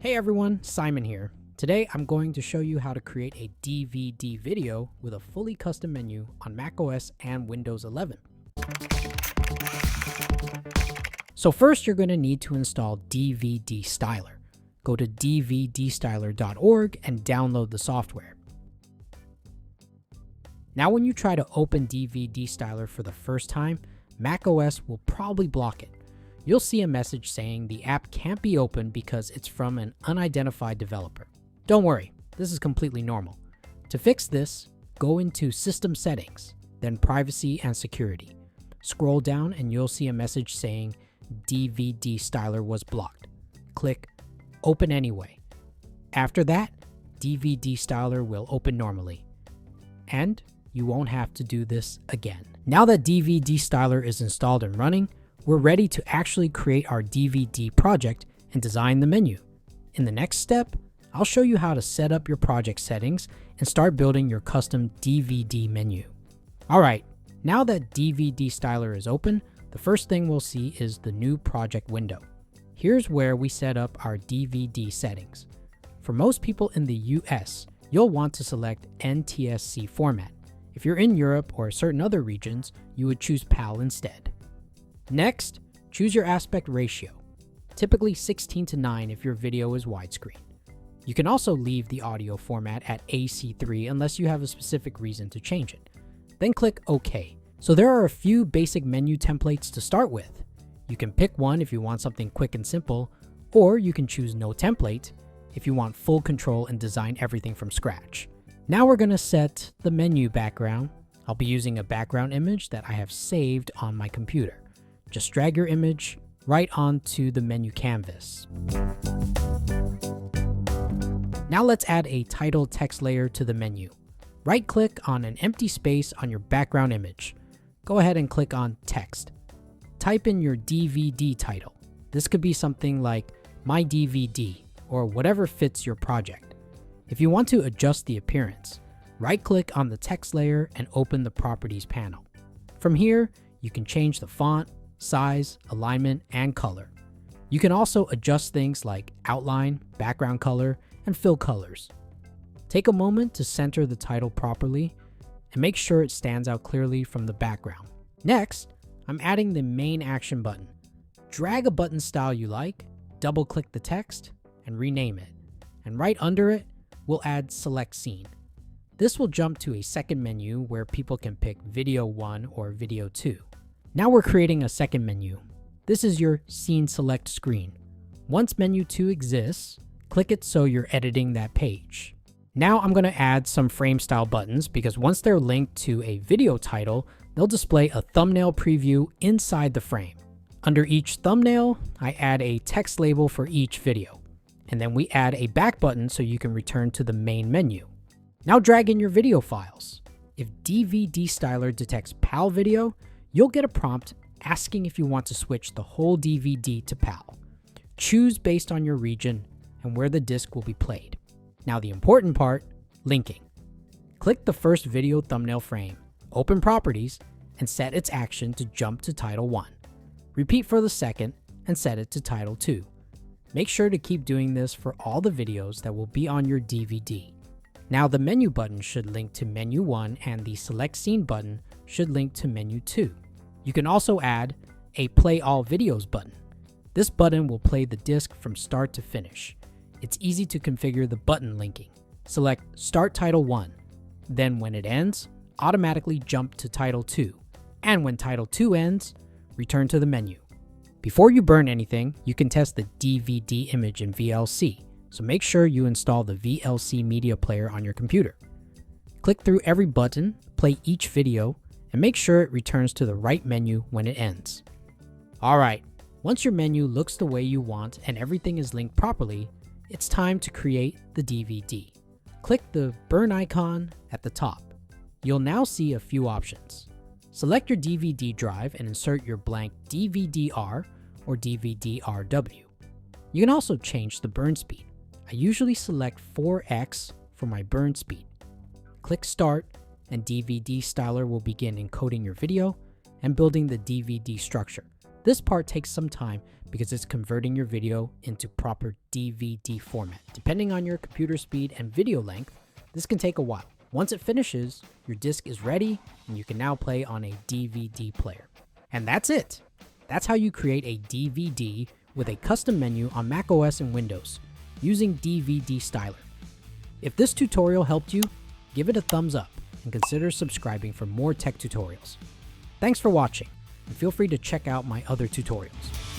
Hey everyone, Simon here. Today I'm going to show you how to create a DVD video with a fully custom menu on macOS and Windows 11. So first you're going to need to install dvdstyler. Go to dvdstyler.org and download the software. Now when you try to open dvdstyler for the first time, macOS will probably block it. You'll see a message saying the app can't be opened because it's from an unidentified developer. Don't worry, this is completely normal. To fix this, go into System Settings, then Privacy and Security. Scroll down and you'll see a message saying dvdstyler was blocked. Click Open Anyway. After that, dvdstyler will open normally. And you won't have to do this again. Now that dvdstyler is installed and running, we're ready to actually create our DVD project and design the menu. In the next step, I'll show you how to set up your project settings and start building your custom DVD menu. Alright, now that dvdstyler is open, the first thing we'll see is the new project window. Here's where we set up our DVD settings. For most people in the US, you'll want to select NTSC format. If you're in Europe or certain other regions, you would choose PAL instead. Next, choose your aspect ratio, typically 16:9 if your video is widescreen. You can also leave the audio format at AC3 unless you have a specific reason to change it. Then click OK. So there are a few basic menu templates to start with. You can pick one if you want something quick and simple, or you can choose no template if you want full control and design everything from scratch. Now we're going to set the menu background. I'll be using a background image that I have saved on my computer. Just drag your image right onto the menu canvas. Now let's add a title text layer to the menu. Right-click on an empty space on your background image. Go ahead and click on Text. Type in your DVD title. This could be something like My DVD or whatever fits your project. If you want to adjust the appearance, right-click on the text layer and open the Properties panel. From here, you can change the font, size, alignment, and color. You can also adjust things like outline, background color, and fill colors. Take a moment to center the title properly and make sure it stands out clearly from the background. Next, I'm adding the main action button. Drag a button style you like, double-click the text, and rename it. And right under it, we'll add Select Scene. This will jump to a second menu where people can pick Video 1 or Video 2. Now we're creating a second menu. This is your Scene Select screen. Once Menu 2 exists, click it so you're editing that page. Now I'm going to add some frame style buttons because once they're linked to a video title, they'll display a thumbnail preview inside the frame. Under each thumbnail, I add a text label for each video. And then we add a back button so you can return to the main menu. Now drag in your video files. If dvdstyler detects PAL video, you'll get a prompt asking if you want to switch the whole DVD to PAL. Choose based on your region and where the disc will be played. Now the important part, linking. Click the first video thumbnail frame, open Properties, and set its action to jump to Title 1. Repeat for the second and set it to Title 2. Make sure to keep doing this for all the videos that will be on your DVD. Now the menu button should link to Menu 1 and the Select Scene button should link to Menu 2. You can also add a Play All Videos button. This button will play the disc from start to finish. It's easy to configure the button linking. Select Start Title 1. Then when it ends, automatically jump to Title 2. And when Title 2 ends, return to the menu. Before you burn anything, you can test the DVD image in VLC, so make sure you install the VLC media player on your computer. Click through every button, play each video, and make sure it returns to the right menu when it ends. Alright, once your menu looks the way you want and everything is linked properly, it's time to create the DVD. Click the burn icon at the top. You'll now see a few options. Select your DVD drive and insert your blank DVD-R or DVD-RW. You can also change the burn speed. I usually select 4x for my burn speed. Click Start and dvdstyler will begin encoding your video and building the DVD structure. This part takes some time because it's converting your video into proper DVD format. Depending on your computer speed and video length, this can take a while. Once it finishes, your disc is ready and you can now play on a DVD player. And that's it. That's how you create a DVD with a custom menu on macOS and Windows using dvdstyler. If this tutorial helped you, give it a thumbs up and consider subscribing for more tech tutorials. Thanks for watching, and feel free to check out my other tutorials.